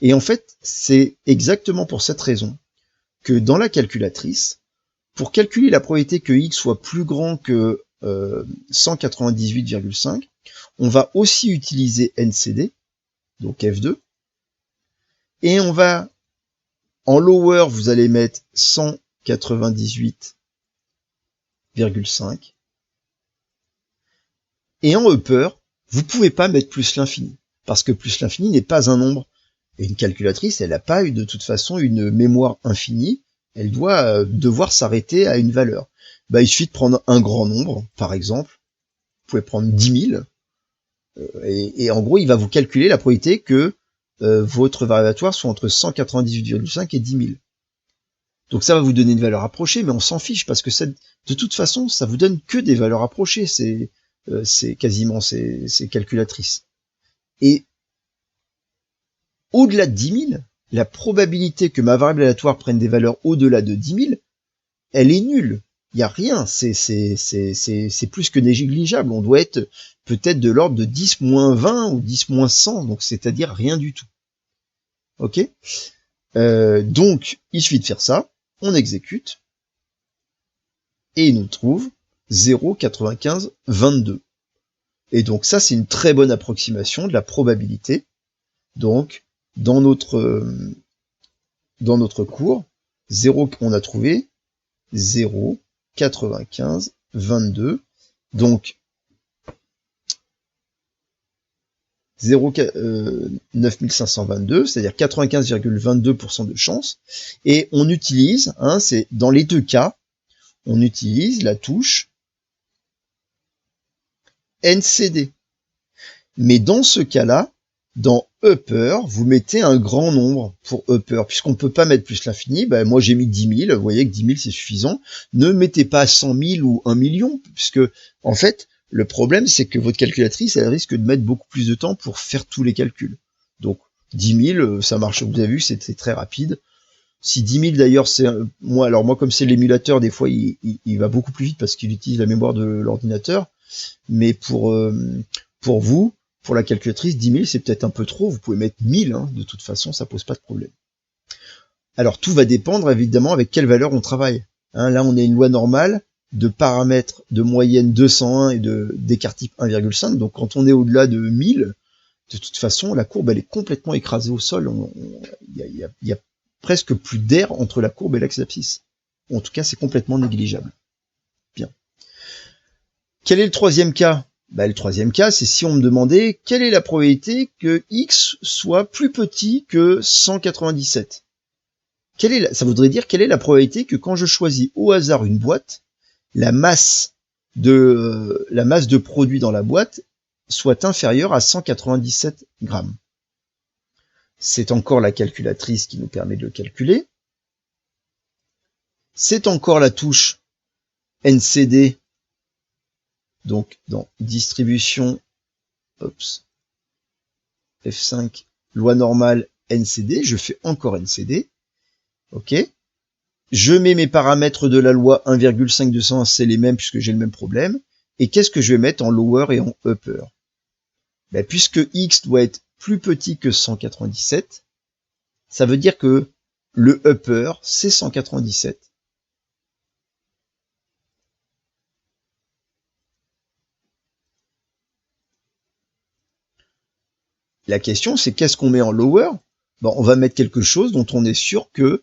Et en fait, c'est exactement pour cette raison que dans la calculatrice, pour calculer la probabilité que x soit plus grand que 198,5, on va aussi utiliser NCD, donc F2, et on va, en lower, vous allez mettre 198,5, et en upper, vous pouvez pas mettre plus l'infini, parce que plus l'infini n'est pas un nombre. Et une calculatrice, elle n'a pas eu de toute façon une mémoire infinie, elle doit devoir s'arrêter à une valeur. Bah, il suffit de prendre un grand nombre, par exemple, vous pouvez prendre 10 000, et en gros, il va vous calculer la probabilité que votre variatoire soit entre 198,5 et 10 000. Donc ça va vous donner une valeur approchée, mais on s'en fiche, parce que de toute façon, ça vous donne que des valeurs approchées, c'est quasiment ces calculatrices. Et au-delà de 10 000, la probabilité que ma variable aléatoire prenne des valeurs au-delà de 10 000, elle est nulle. Il n'y a rien, c'est plus que négligeable. On doit être peut-être de l'ordre de 10 moins 20 ou 10 moins 100, donc c'est-à-dire rien du tout. Ok, donc, il suffit de faire ça, on exécute, et il nous trouve 0,9522. Et donc ça, c'est une très bonne approximation de la probabilité. Donc, dans notre cours, on a trouvé 0,9522. Donc, 9522, c'est-à-dire 95,22% de chance. Et on utilise, c'est dans les deux cas, on utilise la touche NCD. Mais dans ce cas-là, dans upper, vous mettez un grand nombre pour upper, puisqu'on ne peut pas mettre plus l'infini. Ben, moi, j'ai mis 10 000. Vous voyez que 10 000, c'est suffisant. Ne mettez pas 100 000 ou 1 million, puisque, en fait, le problème, c'est que votre calculatrice, elle risque de mettre beaucoup plus de temps pour faire tous les calculs. Donc, 10 000, ça marche. Vous avez vu, c'est très rapide. Si 10 000, d'ailleurs, c'est moi, comme c'est l'émulateur, des fois, il va beaucoup plus vite parce qu'il utilise la mémoire de l'ordinateur. Mais pour vous, pour la calculatrice, 10 000, c'est peut-être un peu trop. Vous pouvez mettre 1000, de toute façon, ça pose pas de problème. Alors, tout va dépendre, évidemment, avec quelle valeur on travaille. Là, on a une loi normale de paramètres de moyenne 201 et d'écart type 1,5. Donc, quand on est au-delà de 1000, de toute façon, la courbe, elle est complètement écrasée au sol. Il y a presque plus d'air entre la courbe et l'axe-abscisse. En tout cas, c'est complètement négligeable. Bien. Quel est le troisième cas? Le troisième cas, c'est si on me demandait quelle est la probabilité que x soit plus petit que 197. Ça voudrait dire quelle est la probabilité que quand je choisis au hasard une boîte, la masse de produit dans la boîte soit inférieure à 197 grammes. C'est encore la calculatrice qui nous permet de le calculer. C'est encore la touche NCD. Donc, dans distribution, F5, loi normale, NCD, je fais encore NCD. Ok. Je mets mes paramètres de la loi 1,5201, c'est les mêmes puisque j'ai le même problème. Et qu'est-ce que je vais mettre en lower et en upper? Puisque x doit être plus petit que 197, ça veut dire que le upper, c'est 197. La question, c'est qu'est-ce qu'on met en lower? On va mettre quelque chose dont on est sûr que,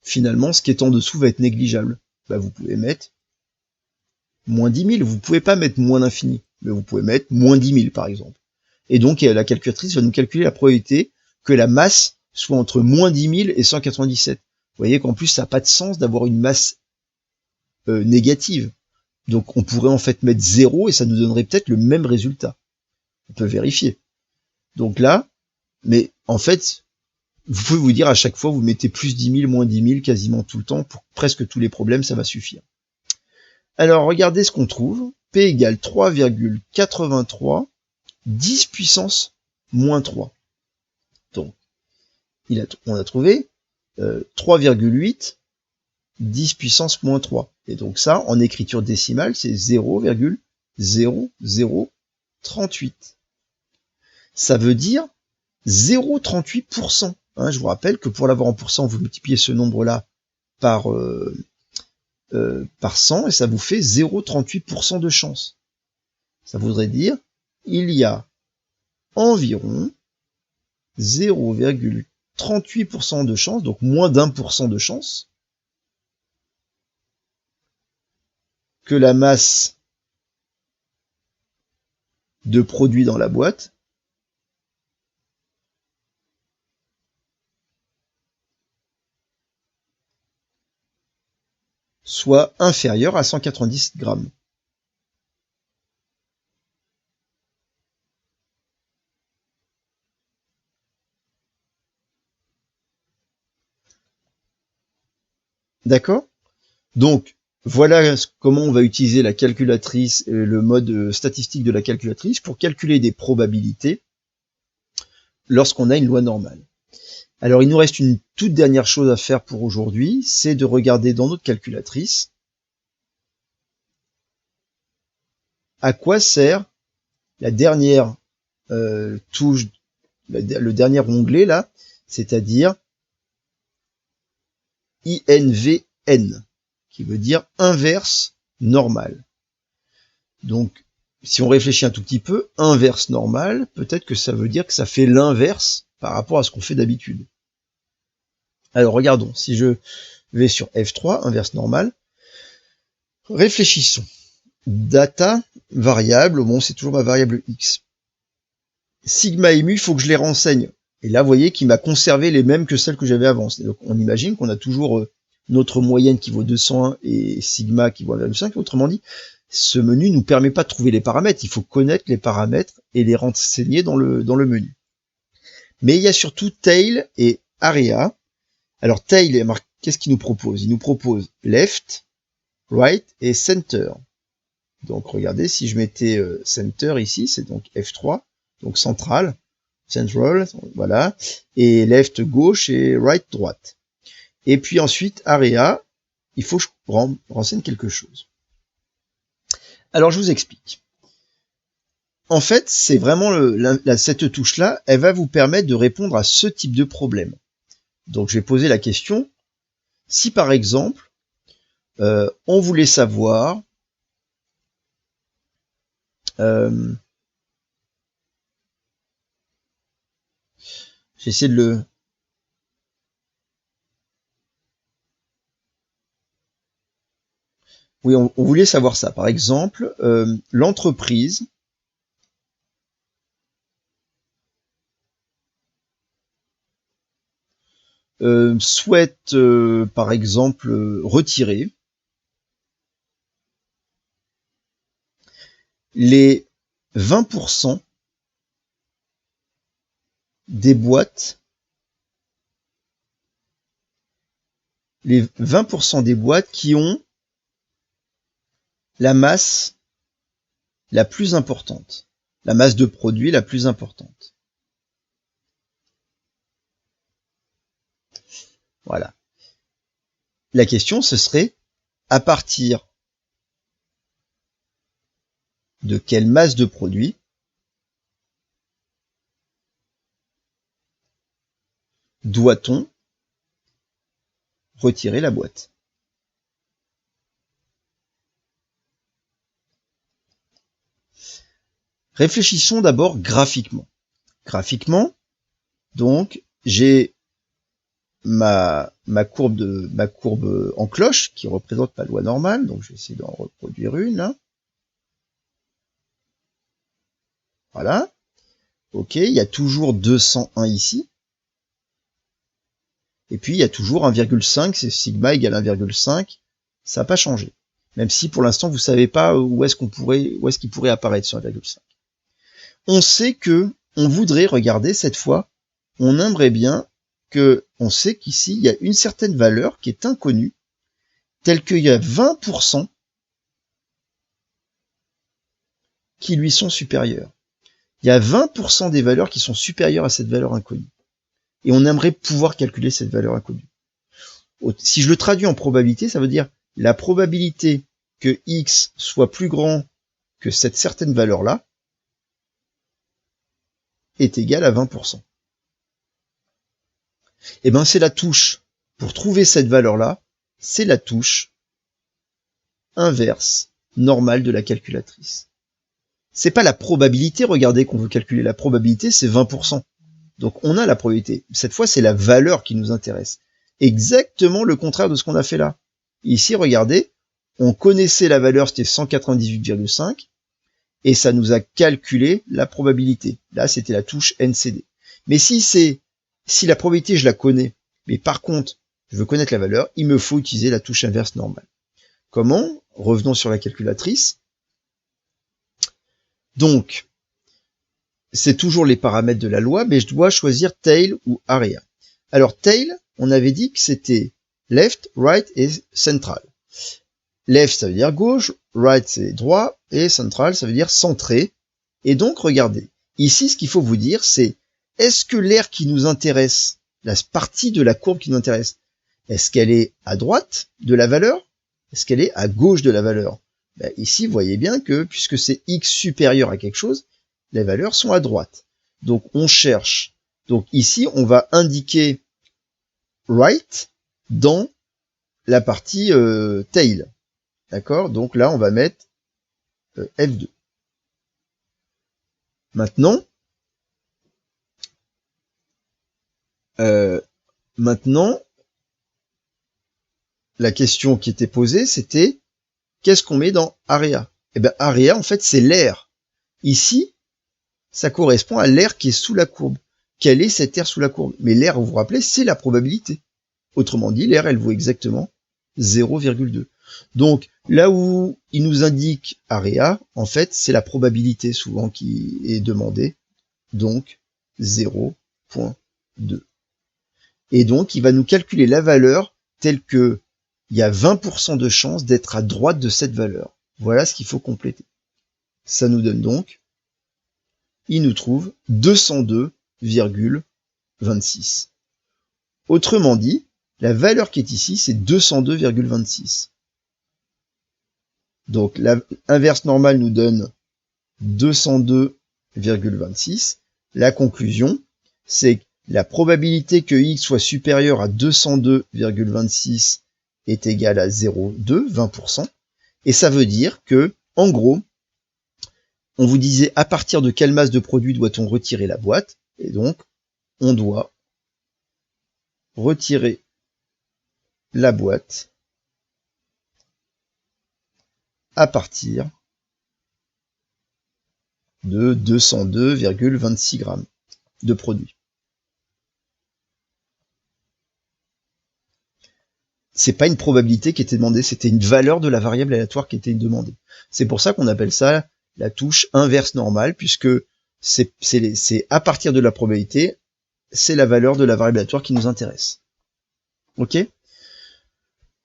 finalement, ce qui est en dessous va être négligeable. Vous pouvez mettre moins 10 000. Vous pouvez pas mettre moins d'infini, mais vous pouvez mettre moins 10 000, par exemple. Et donc, la calculatrice va nous calculer la probabilité que la masse soit entre moins 10 000 et 197. Vous voyez qu'en plus, ça n'a pas de sens d'avoir une masse négative. Donc, on pourrait en fait mettre 0 et ça nous donnerait peut-être le même résultat. On peut vérifier. Donc là, Mais en fait, vous pouvez vous dire à chaque fois, vous mettez plus 10 000, moins 10 000, quasiment tout le temps, pour presque tous les problèmes, ça va suffire. Alors, regardez ce qu'on trouve. P égale 3,83, 10 puissance moins 3. Donc, on a trouvé 3,8, 10 puissance moins 3. Et donc ça, en écriture décimale, c'est 0,0038. Ça veut dire 0,38%. Hein, je vous rappelle que pour l'avoir en pourcent, vous multipliez ce nombre-là par 100 et ça vous fait 0,38% de chance. Ça voudrait dire il y a environ 0,38% de chance, donc moins d'1% de chance, que la masse de produit dans la boîte soit inférieure à 190 grammes. D'accord? Donc, voilà comment on va utiliser la calculatrice, le mode statistique de la calculatrice pour calculer des probabilités lorsqu'on a une loi normale. Alors, il nous reste une toute dernière chose à faire pour aujourd'hui, c'est de regarder dans notre calculatrice à quoi sert la dernière touche, le dernier onglet là, c'est-à-dire INVN, qui veut dire inverse normale. Donc, si on réfléchit un tout petit peu, inverse normale, peut-être que ça veut dire que ça fait l'inverse par rapport à ce qu'on fait d'habitude. Alors, regardons, si je vais sur F3, inverse normale, réfléchissons. Data, variable, bon, c'est toujours ma variable X. Sigma et mu, il faut que je les renseigne. Et là, vous voyez qu'il m'a conservé les mêmes que celles que j'avais avant. Donc, on imagine qu'on a toujours notre moyenne qui vaut 201 et sigma qui vaut 1,5. Autrement dit, ce menu nous permet pas de trouver les paramètres. Il faut connaître les paramètres et les renseigner dans le menu. Mais il y a surtout tail et area. Alors, tail, qu'est-ce qu'il nous propose? Il nous propose left, right et center. Donc, regardez, si je mettais center ici, c'est donc F3, donc central, central, voilà, et left gauche et right droite. Et puis ensuite, area, il faut que je renseigne quelque chose. Alors je vous explique. En fait, c'est vraiment cette touche-là, elle va vous permettre de répondre à ce type de problème. Donc je vais poser la question, si par exemple, on voulait savoir j'essaie de le... Oui, on voulait savoir ça. Par exemple, l'entreprise souhaite, par exemple, retirer les 20% des boîtes, les 20% des boîtes qui ont la masse la plus importante, la masse de produits la plus importante. Voilà. La question, ce serait à partir de quelle masse de produits doit-on retirer la boîte? Réfléchissons d'abord graphiquement. Graphiquement, donc, j'ai ma courbe en cloche qui représente ma loi normale, donc je vais essayer d'en reproduire une là. Voilà. Ok, il y a toujours 201 ici. Et puis il y a toujours 1,5, c'est sigma égale 1,5. Ça n'a pas changé. Même si pour l'instant vous savez pas où est-ce qu'il pourrait apparaître sur 1,5. On sait que on voudrait regarder cette fois on aimerait bien que, on sait qu'ici, il y a une certaine valeur qui est inconnue, telle qu'il y a 20% qui lui sont supérieures. Il y a 20% des valeurs qui sont supérieures à cette valeur inconnue. Et on aimerait pouvoir calculer cette valeur inconnue. Si je le traduis en probabilité, ça veut dire la probabilité que x soit plus grand que cette certaine valeur-là est égale à 20%. Et ben c'est la touche, pour trouver cette valeur-là, c'est la touche inverse normale de la calculatrice. C'est pas la probabilité, regardez qu'on veut calculer la probabilité, c'est 20%. Donc on a la probabilité. Cette fois, c'est la valeur qui nous intéresse. Exactement le contraire de ce qu'on a fait là. Ici, regardez, on connaissait la valeur, c'était 198,5, et ça nous a calculé la probabilité. Là, c'était la touche NCD. Mais si la probabilité, je la connais, mais par contre, je veux connaître la valeur, il me faut utiliser la touche inverse normale. Comment? Revenons sur la calculatrice. Donc, c'est toujours les paramètres de la loi, mais je dois choisir tail ou area. Alors tail, on avait dit que c'était left, right et central. Left, ça veut dire gauche, right, c'est droit, et central, ça veut dire centré. Et donc, regardez, ici, ce qu'il faut vous dire, c'est est-ce que l'aire qui nous intéresse, la partie de la courbe qui nous intéresse, est-ce qu'elle est à droite de la valeur? Est-ce qu'elle est à gauche de la valeur? Ben, ici, vous voyez bien que, puisque c'est x supérieur à quelque chose, les valeurs sont à droite. Donc, on cherche. Donc, ici, on va indiquer right dans la partie tail. D'accord? Donc là, on va mettre F2. Maintenant, la question qui était posée, c'était qu'est-ce qu'on met dans area? Eh bien, area, en fait, c'est l'aire. Ici, ça correspond à l'aire qui est sous la courbe. Quelle est cette aire sous la courbe? Mais l'aire, vous vous rappelez, c'est la probabilité. Autrement dit, l'aire, elle vaut exactement 0,2. Donc, là où il nous indique area, en fait, c'est la probabilité souvent qui est demandée. Donc, 0,2. Et donc, il va nous calculer la valeur telle que il y a 20% de chance d'être à droite de cette valeur. Voilà ce qu'il faut compléter. Ça nous donne donc, il nous trouve 202,26. Autrement dit, la valeur qui est ici, c'est 202,26. Donc, l'inverse normale nous donne 202,26. La conclusion, c'est que la probabilité que x soit supérieur à 202,26 est égale à 0,2, 20%. Et ça veut dire que, en gros, on vous disait à partir de quelle masse de produit doit-on retirer la boîte. Et donc, on doit retirer la boîte à partir de 202,26 grammes de produit. C'est pas une probabilité qui était demandée, c'était une valeur de la variable aléatoire qui était demandée. C'est pour ça qu'on appelle ça la touche inverse normale, puisque c'est à partir de la probabilité, c'est la valeur de la variable aléatoire qui nous intéresse. Ok?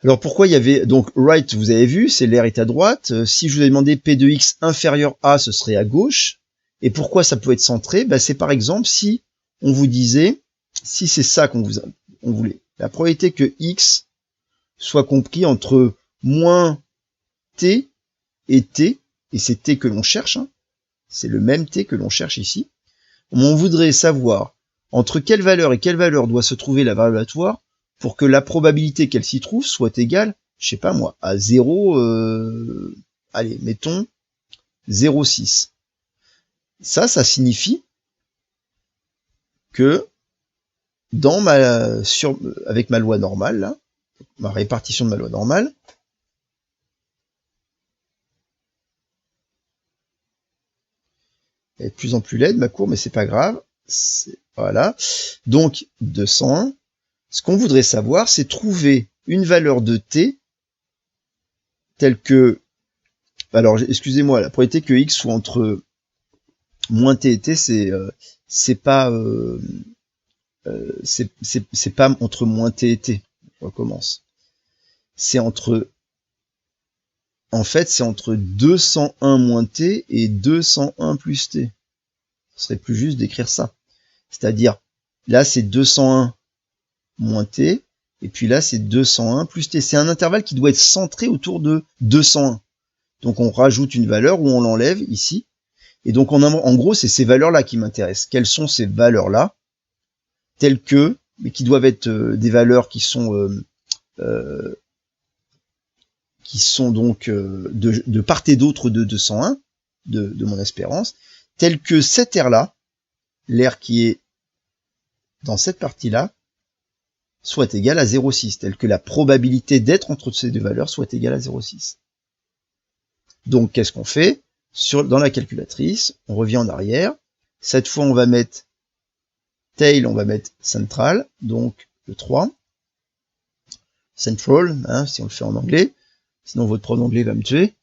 Alors pourquoi il y avait, donc right, vous avez vu, c'est l'aire est à droite. Si je vous avais demandé P de x inférieur à, ce serait à gauche. Et pourquoi ça peut être centré? Ben, c'est par exemple si on vous disait, si c'est ça qu'on voulait, la probabilité que x soit compris entre moins t et t, et c'est t que l'on cherche, hein, c'est le même t que l'on cherche ici. On voudrait savoir entre quelle valeur et quelle valeur doit se trouver la variable aléatoire pour que la probabilité qu'elle s'y trouve soit égale, je sais pas moi, à 0, allez, mettons 0,6. Ça signifie que dans avec ma loi normale, là, ma répartition de ma loi normale, elle est de plus en plus laide, ma courbe, mais c'est pas grave. Voilà. Donc, 201. Ce qu'on voudrait savoir, c'est trouver une valeur de t telle que, alors, excusez-moi, la probabilité que x soit entre moins t et t, c'est pas c'est pas entre moins t et t. On recommence. C'est entre 201 moins t et 201 plus t. Ce serait plus juste d'écrire ça. C'est-à-dire, là c'est 201 moins t, et puis là c'est 201 plus t. C'est un intervalle qui doit être centré autour de 201. Donc on rajoute une valeur ou on l'enlève ici. Et donc en gros, c'est ces valeurs-là qui m'intéressent. Quelles sont ces valeurs-là, telles que, mais qui doivent être des valeurs qui sont donc de part et d'autre de 201, de mon espérance, telles que cette aire-là, l'aire qui est dans cette partie-là, soit égale à 0,6, telle que la probabilité d'être entre ces deux valeurs soit égale à 0,6. Donc qu'est-ce qu'on fait? Dans la calculatrice, on revient en arrière. Cette fois, on va mettre tail, on va mettre central, donc le 3. Central, hein, si on le fait en anglais. Sinon, votre prof d'anglais va me tuer.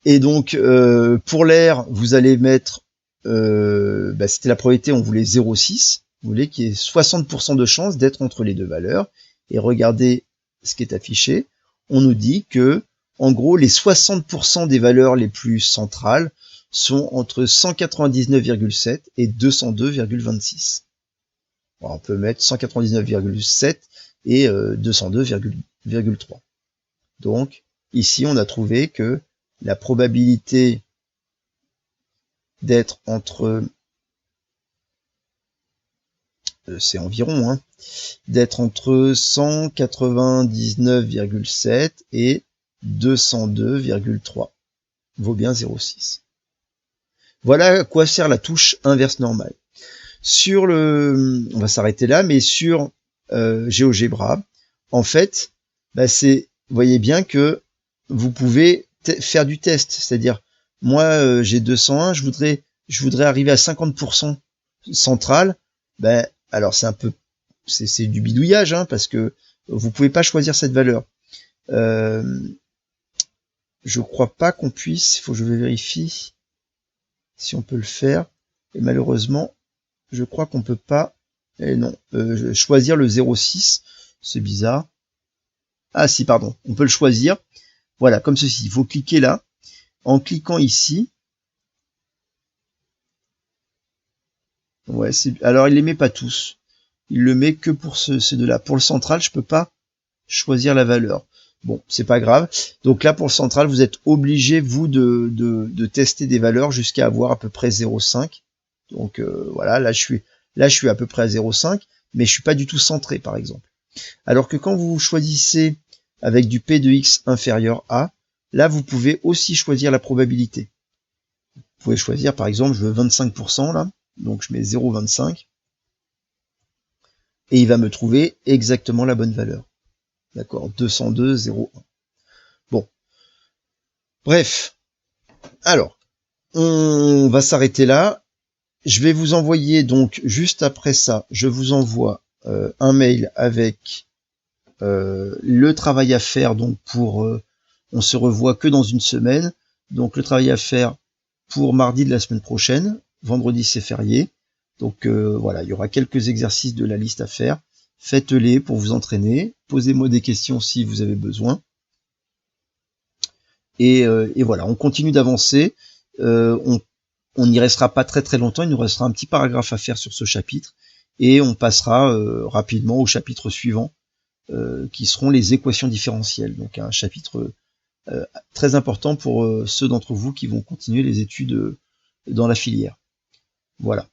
Et donc, pour l'air, vous allez mettre, c'était la probabilité, on voulait 0,6. Vous voulez qu'il y ait 60% de chance d'être entre les deux valeurs. Et regardez ce qui est affiché. On nous dit que, en gros, les 60% des valeurs les plus centrales sont entre 199,7 et 202,26. On peut mettre 199,7 et 202,3. Donc, ici, on a trouvé que la probabilité d'être entre, c'est environ, hein, d'être entre 199,7 et 202,3 vaut bien 0,6. Voilà à quoi sert la touche inverse normale. On va s'arrêter là, mais sur GeoGebra, en fait, vous voyez bien que vous pouvez faire du test. C'est-à-dire, moi, j'ai 201, je voudrais arriver à 50% central. Alors c'est du bidouillage, hein, parce que vous pouvez pas choisir cette valeur. Je crois pas qu'on puisse, il faut que je vérifie si on peut le faire. Et malheureusement, je crois qu'on peut pas, choisir le 0,6, c'est bizarre. Ah si, pardon, on peut le choisir. Voilà, comme ceci. Il faut cliquer là. En cliquant ici, ouais, alors il les met pas tous. Il le met que pour ces deux-là. Pour le central, je peux pas choisir la valeur. Bon, c'est pas grave. Donc là, pour le central, vous êtes obligé, vous, de tester des valeurs jusqu'à avoir à peu près 0,5. Donc voilà, là je suis à peu près à 0,5, mais je suis pas du tout centré, par exemple. Alors que quand vous choisissez avec du P de X inférieur à, là vous pouvez aussi choisir la probabilité. Vous pouvez choisir, par exemple, je veux 25% là, donc je mets 0,25, et il va me trouver exactement la bonne valeur. D'accord, 202,01. Bon. Bref. Alors, on va s'arrêter là. Je vais vous envoyer donc, juste après ça, je vous envoie un mail avec le travail à faire, donc on se revoit que dans une semaine. Donc le travail à faire pour mardi de la semaine prochaine. Vendredi c'est férié. Donc voilà, il y aura quelques exercices de la liste à faire. Faites-les pour vous entraîner. Posez-moi des questions si vous avez besoin. Et voilà, on continue d'avancer. On n'y restera pas très très longtemps. Il nous restera un petit paragraphe à faire sur ce chapitre. Et on passera rapidement au chapitre suivant, qui seront les équations différentielles. Donc un chapitre très important pour ceux d'entre vous qui vont continuer les études dans la filière. Voilà.